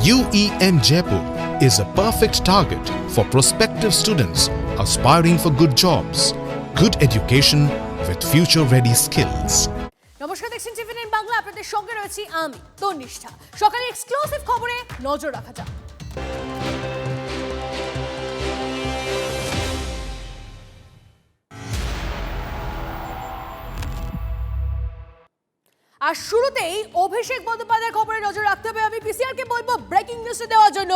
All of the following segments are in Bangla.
UEN Jaipur is a perfect target for prospective students aspiring for good jobs, good education with future-ready skills. নমস্কার, দেখছেন টিভিএন বাংলা। আপনাদের সঙ্গে রয়েছি আমি তন্নিষ্ঠা। সকালে এক্সক্লুসিভ খবরে নজর রাখা যাক। আর শুরুতেই অভিষেক বন্দ্যোপাধ্যায়ের খবরে নজর রাখতে হবে। আমি পিসিআর কে বলবো ব্রেকিং নিউজ দেওয়ার জন্য।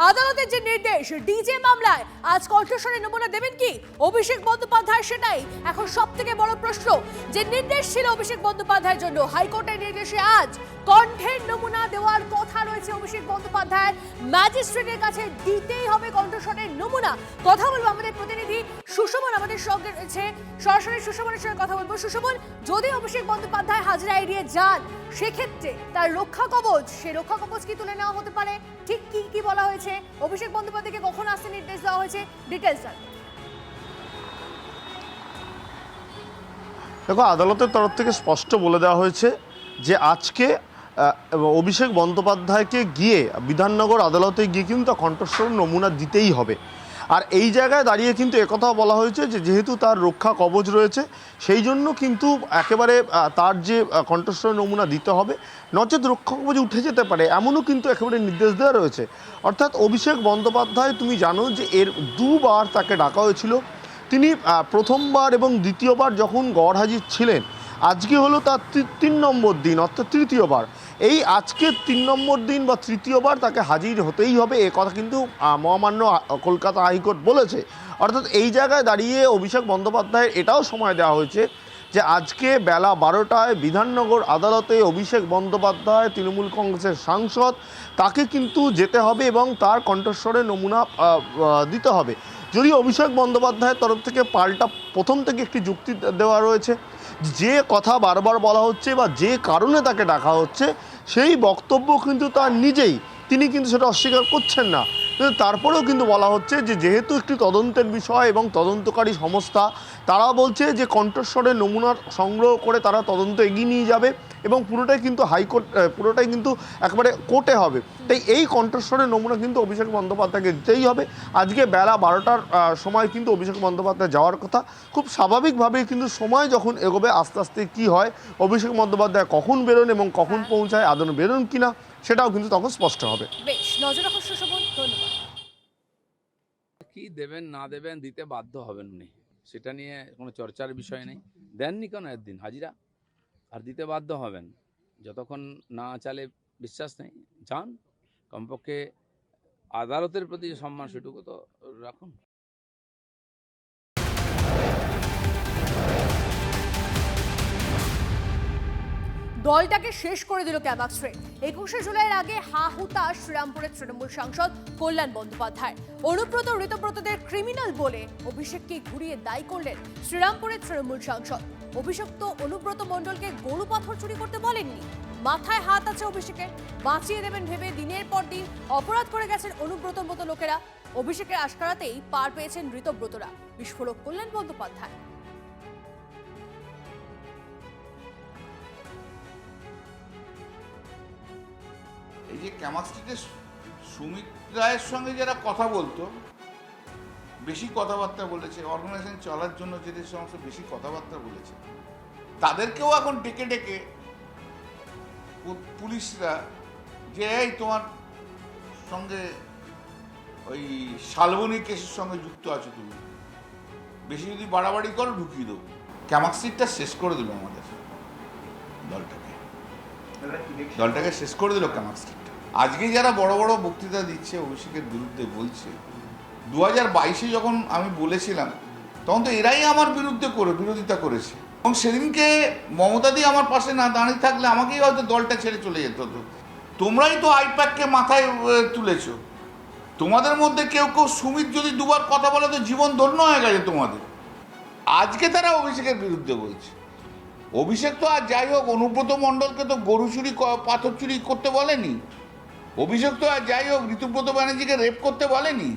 আদালতের যে নির্দেশ, ডিজে মামলায় আজ কণ্ঠস্বরের নমুনা দেবেন কি অভিষেক বন্দ্যোপাধ্যায়, সেটাই এখন সবথেকে বড় প্রশ্ন। যে নির্দেশ ছিল অভিষেক বন্দ্যোপাধ্যায়ের জন্য, হাইকোর্টের নির্দেশে আজ কণ্ঠের নমুনা দেওয়ার কথা রয়েছে অভিষেক বন্দ্যোপাধ্যায়। ম্যাজিস্ট্রেটের কাছে দিতেই হবে কণ্ঠস্বরের নমুনা। কথা বলবো আমাদের প্রতিনিধি সুশোভন আমাদের সঙ্গে রয়েছে, সরাসরি সুশোভনের সঙ্গে কথা বলবো। সুশোভন, যদি অভিষেক বন্দ্যোপাধ্যায় হাজিরা এড়িয়ে যান, সেক্ষেত্রে তার রক্ষা কবচ, সে রক্ষা কবচ কি তুলে নেওয়া হতে পারে? ঠিক কি কি বলা হয়েছে? অভিষেক বন্দ্যোপাধ্যায়কে কখন আসতে নির্দেশ দেওয়া হয়েছে? ডিটেলস জান। দেখো, আদালতের তরফ থেকে স্পষ্ট বলে দেওয়া হয়েছে যে আজকে অভিষেক বন্দ্যোপাধ্যায়কে গিয়ে বিধাননগর আদালতে গিয়ে কিন্তু কণ্ঠস্বর নমুনা দিতেই হবে। আর এই জায়গায় দাঁড়িয়ে কিন্তু একথাও বলা হয়েছে যে যেহেতু তার রক্ষা কবচ রয়েছে, সেই জন্য কিন্তু একেবারে তার যে কণ্ঠস্বর নমুনা দিতে হবে, নচেত রক্ষা কবচ উঠে যেতে পারে, এমনও কিন্তু একেবারে নির্দেশ দেওয়া রয়েছে। অর্থাৎ অভিষেক বন্দ্যোপাধ্যায়, তুমি জানো যে এর দুবার তাকে ডাকা হয়েছিল। তিনি প্রথমবার এবং দ্বিতীয়বার যখন গড়হাজির ছিলেন, আজকে হলো তার 3 নম্বর দিন, অর্থাৎ তৃতীয়বার। এই আজকে 3 নম্বর দিন বা তৃতীয়বার তাকে হাজির হতেই হবে, এ কথা কিন্তু মহামান্য কলকাতা হাইকোর্ট বলেছে। অর্থাৎ এই জায়গায় দাঁড়িয়ে অভিষেক বন্দ্যোপাধ্যায়ের এটাও সময় দেওয়া হয়েছে যে আজকে বেলা 12টায় বিধাননগর আদালতে অভিষেক বন্দ্যোপাধ্যায়, তৃণমূল কংগ্রেসের সাংসদ, তাকে কিন্তু যেতে হবে এবং তার কণ্ঠস্বরের নমুনা দিতে হবে। যদিও অভিষেক বন্দ্যোপাধ্যায়ের তরফ থেকে পাল্টা প্রথম থেকে একটি যুক্তি দেওয়া রয়েছে, যে কথা বারবার বলা হচ্ছে বা যে কারণে তাকে ডাকা হচ্ছে, সেই বক্তব্য কিন্তু তার নিজেই, তিনি কিন্তু সেটা অস্বীকার করছেন না। কিন্তু তারপরেও কিন্তু বলা হচ্ছে যে যেহেতু একটি তদন্তের বিষয় এবং তদন্তকারী সংস্থা, তারা বলছে যে কণ্ঠস্বরের নমুনা সংগ্রহ করে তারা তদন্ত এগিয়ে নিয়ে যাবে এবং পুরোটাই কিন্তু হাইকোর্ট, পুরোটাই কিন্তু একেবারে কোর্টে হবে। তাই এই কণ্ঠস্বরের নমুনা কিন্তু অভিষেক বন্দ্যোপাধ্যায়কে দিতেই হবে। আজকে বেলা 12টার সময় কিন্তু অভিষেক বন্দ্যোপাধ্যায় যাওয়ার কথা। খুব স্বাভাবিকভাবেই কিন্তু সময় যখন এগোবে, আস্তে আস্তে কী হয়, অভিষেক বন্দ্যোপাধ্যায় কখন বেরোন এবং কখন পৌঁছায়, আদৌ বেরোন কিনা, সেটাও কিন্তু তখন স্পষ্ট হবে। বেশ, নজর রাখুন সুশোভন, ধন্যবাদ। কি দেবেন না দেবেন, দিতে বাধ্য হবেন উনি, সেটা নিয়ে কোনো চর্চার বিষয় নেই। দেননি কেন একদিন হাজিরা, আর দিতে বাধ্য হবেন। যতক্ষণ না চালে বিশ্বাস নেই, যান, কমপক্ষে আদালতের প্রতি সম্মান সেটুকু তো রাখুন। দলটাকে শেষ করে দিল ক্যামাক্সরে। 21শে জুলাইয়ের আগে হা হুতাশ শ্রীরামপুরের তৃণমূল সাংসদ কল্যাণ বন্দ্যোপাধ্যায়। অনুব্রত ঋতব্রতদের ক্রিমিনাল বলে অভিষেককে ঘুরিয়ে দায়ী করলেন শ্রীরামপুরের তৃণমূল সাংসদ। অভিষিক্ত অনুব্রত মণ্ডলকে গরু পাথর চুরি করতে বলেননি, মাথায় হাত আছে অভিষেকের, বাঁচিয়ে দেবেন ভেবে দিনের পর দিন অপরাধ করে গেছেন অনুব্রতর মতো লোকেরা। অভিষেকের আশকারাতেই পার পেয়েছেন ঋতব্রতরা। বিস্ফোরক কল্যাণ বন্দ্যোপাধ্যায়। এই যে ক্যামাক্সটিতে সুমিত রায়ের সঙ্গে যারা কথা বলতো, বেশি কথাবার্তা বলেছে, অর্গানাইজেশন চলার জন্য যে সমস্ত বেশি কথাবার্তা বলেছে, তাদেরকেও এখন ডেকে ডেকে পুলিশরা যে এই তোমার সঙ্গে ওই শালবনী কেসের সঙ্গে যুক্ত আছো, তুমি বেশি যদি বাড়াবাড়ি করো ঢুকিয়ে দেবো। ক্যামাক্সটিটা শেষ করে দিল আমাদের দলটাকে শেষ করে দিল ক্যামাক্সটি। আজকে যারা বড় বড় বক্তৃতা দিচ্ছে অভিষেকের বিরুদ্ধে, বলছে 2022-এ যখন আমি বলেছিলাম, তখন তো এরাই আমার বিরোধিতা করেছে। এবং সেদিনকে মমতাদি আমার পাশে না দাঁড়িয়ে থাকলে আমাকেই হয়তো দলটা ছেড়ে চলে যেত হতো। তোমরাই তো আইপ্যাককে মাথায় তুলেছ। তোমাদের মধ্যে কেউ কেউ সুমিত যদি দুবার কথা বলে তো জীবন ধন্য হয়ে গেছে তোমাদের। আজকে তারা অভিষেকের বিরুদ্ধে বলছে। অভিষেক তো আর যাই হোক, অনুব্রত মণ্ডলকে তো গরু চুরি, পাথর চুরি করতে বলেনি। অভিষেক তো আর যাই হোক, ঋতুব্রত ব্যানার্জিকে রেপ করতে বলেনি।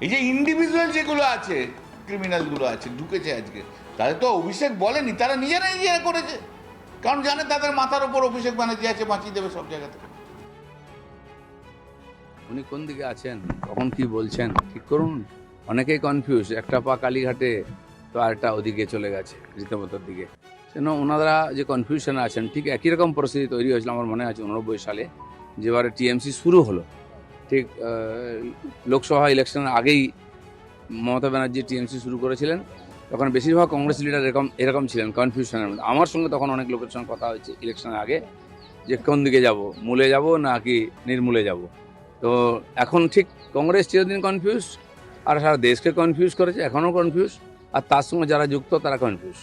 এই যে ইন্ডিভিজুয়াল যেগুলো আছে, ক্রিমিনালগুলো আছে, ঢুকেছে আজকে, তাদের তো অভিষেক বলেনি, তারা নিজেরা করেছে। কারণ জানে তাদের মাথার উপর অভিষেক ব্যানার্জি আছে, বাঁচিয়ে দেবে সব জায়গা থেকে। উনি কোন দিকে আছেন, কখন কি বলছেন ঠিক করুন। অনেকেই কনফিউজ, একটা পা কালীঘাটে তো আরেকটা ওদিকে চলে গেছে রীতিমতোর দিকে। সেজন্য ওনারা যে কনফিউশনে আছেন, ঠিক একই রকম পরিস্থিতি তৈরি হয়েছিল আমার মনে আছে 89 সালে, যেবারে টিএমসি শুরু হলো। ঠিক লোকসভা ইলেকশনের আগেই মমতা ব্যানার্জি টিএমসি শুরু করেছিলেন। তখন বেশিরভাগ কংগ্রেস লিডার এরকম ছিলেন কনফিউশনের মধ্যে। আমার সঙ্গে তখন অনেক লোকের সঙ্গে কথা হয়েছে ইলেকশনের আগে, যে কোন দিকে যাব, মূলে যাব নাকি নির্মূলে যাব। তো এখন ঠিক কংগ্রেস চিরদিন কনফিউজ, আর সারা দেশকে কনফিউজ করেছে, এখনও কনফিউজ, আর তার সঙ্গে যারা যুক্ত তারা কনফিউজ।